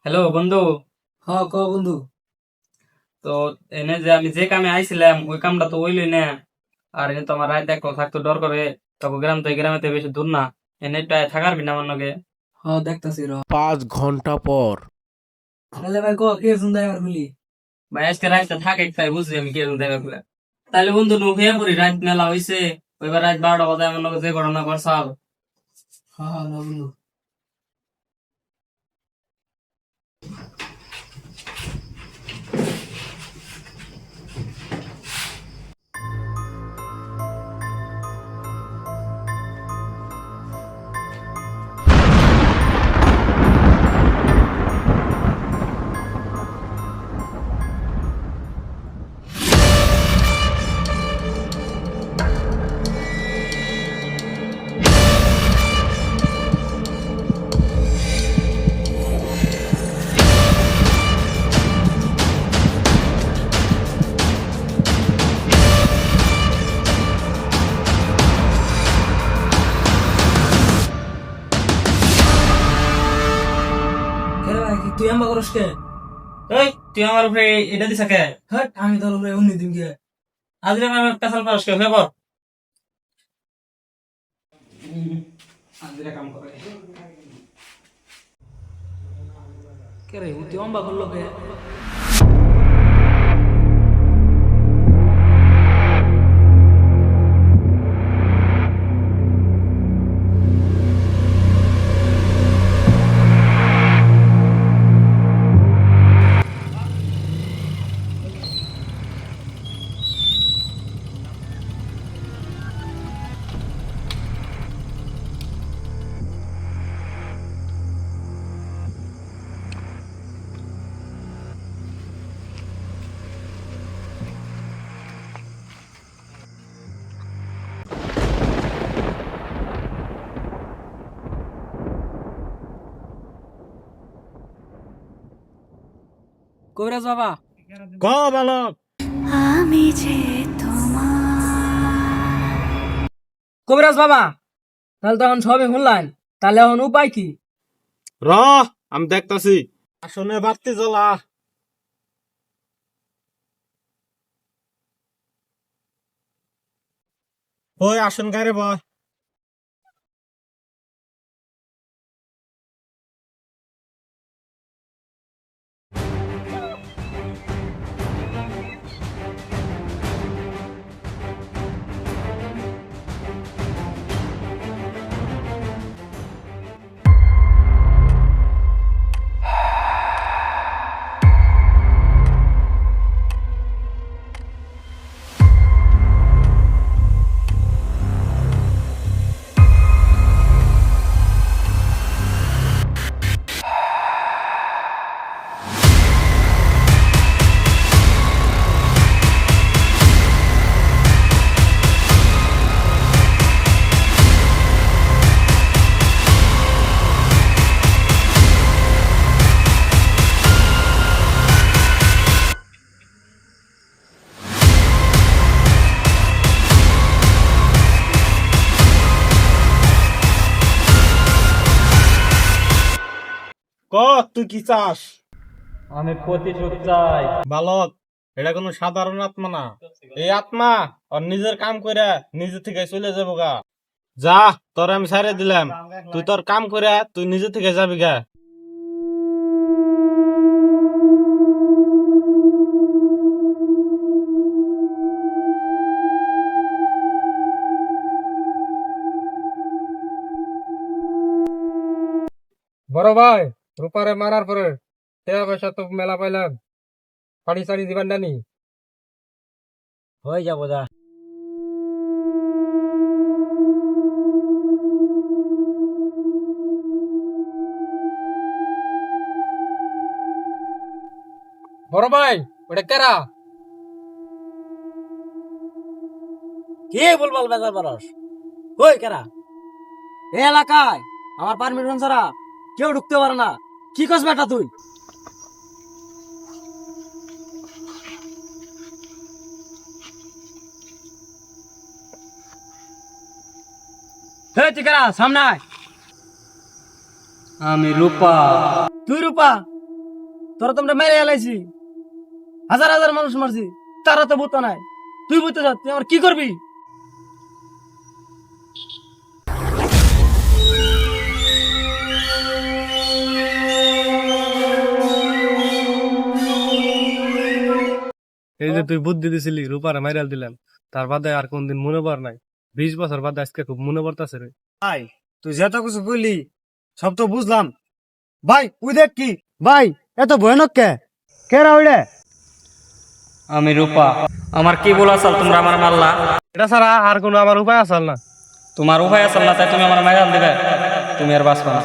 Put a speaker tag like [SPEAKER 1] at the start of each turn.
[SPEAKER 1] Hello বন্ধু।
[SPEAKER 2] হ ক বন্ধু।
[SPEAKER 1] তো এনে যে আমি যে কামে আইছিলাম ওই কামটা তো হইলই না। আর এনে তো আমার রাত একলো থাকতো ডর করে। তবে গ্রাম তো গ্রামে তো বেশি দূর না। এনে একটু থাকার বিনা আমার লগে।
[SPEAKER 2] হ দেখতাছি র।
[SPEAKER 3] 5 ঘন্টা পর।
[SPEAKER 2] তাহলে ভাই ক কে শুনতে আর মিলি।
[SPEAKER 1] ভাই আজকে রাতটা থাকে তাই বুঝছি আমি কি দেখা করে। তাহলে বন্ধু নুকিয়া পড়ি রাত মেলা হইছে। ওইবার রাত 12টা বাজে আমার লগে যে ঘটনা করছাল।
[SPEAKER 2] হ হ ল বন্ধু। কে রে ভাই তুই আম্বা করস কে?
[SPEAKER 1] এই তুই আমার উপরে এটা দিছা কে?
[SPEAKER 2] হট আমি তোর উপরে উন্নি দিন কে।
[SPEAKER 1] আজ রে আমার পেছাল পারস কে হয়ে পর। আজরে কাম করে।
[SPEAKER 2] কে রে তুই আম্বা করলো কে? কবিরাজ বাবা।
[SPEAKER 3] ক বালক।
[SPEAKER 4] আমি যে তোমার
[SPEAKER 2] কবিরাজ বাবা, তাহলে তখন সবে শুনলেন, তাহলে এখন উপায় কি?
[SPEAKER 3] র আমি দেখতাছি। আসনে বাতি জ্বলা। ওই আসন গায়ে বয়। ক তুই কি চাস?
[SPEAKER 1] আমি প্রতিশোধ চাই।
[SPEAKER 3] বালক, এটা কোনো সাধারণ আত্মা না। এই আত্মা আর নিজের কাম করে নিজে থেকে চলে যাবো গা। যা, তোর আমি ছাড়ে দিলাম। তুই তোর কাম করে তুই নিজে থেকে যাবি গা।
[SPEAKER 5] বড় ভাই, রূপারে মারার পরে টাকা পয়সা তো মেলা পাইলাম, পানি সারি দিবেন নানি?
[SPEAKER 2] হয়ে যাবো যা।
[SPEAKER 5] বড় ভাই, ওটা কেরা?
[SPEAKER 2] কে বলবাল বেজার পারস? কই কেরা? এই এলাকায় আমার পারমিশন ছাড়া কেউ ঢুকতে পারে না। কি কস বেটা তুই? হে তুই কেরা? সামনে আয়।
[SPEAKER 1] আমি রূপা।
[SPEAKER 2] তুই রূপা? তোরা তোমরা মেরে এলাইছি, হাজার হাজার মানুষ মারছি, তারা তো বুঝতো নাই। তুই বুঝতে চাস তুই আমার কি করবি?
[SPEAKER 5] এই যে তুই বুদ্ধি দিছিলি রূপারে মাইরাল দিলাম, তার বাদে আর কোনদিন মনে পড় নাই। 20 বছর বাদে আজকে খুব মনে পড়তাছে রে।
[SPEAKER 2] ভাই তুই যত কিছু বললি সব তো বুঝলাম ভাই। ওই দেখ কি ভাই, এত ভয়ানক কে রা ওইটা?
[SPEAKER 1] আমি রূপা। আমার কি বলা চাল তোমরা আমার মারলা?
[SPEAKER 5] এটা ছাড়া আর কোনো আমার উপায় আসল না।
[SPEAKER 1] তোমার উপায় আছে না, তাই তুমি আমার মাইরাল দিবে? তুমি আর বাঁচবা না।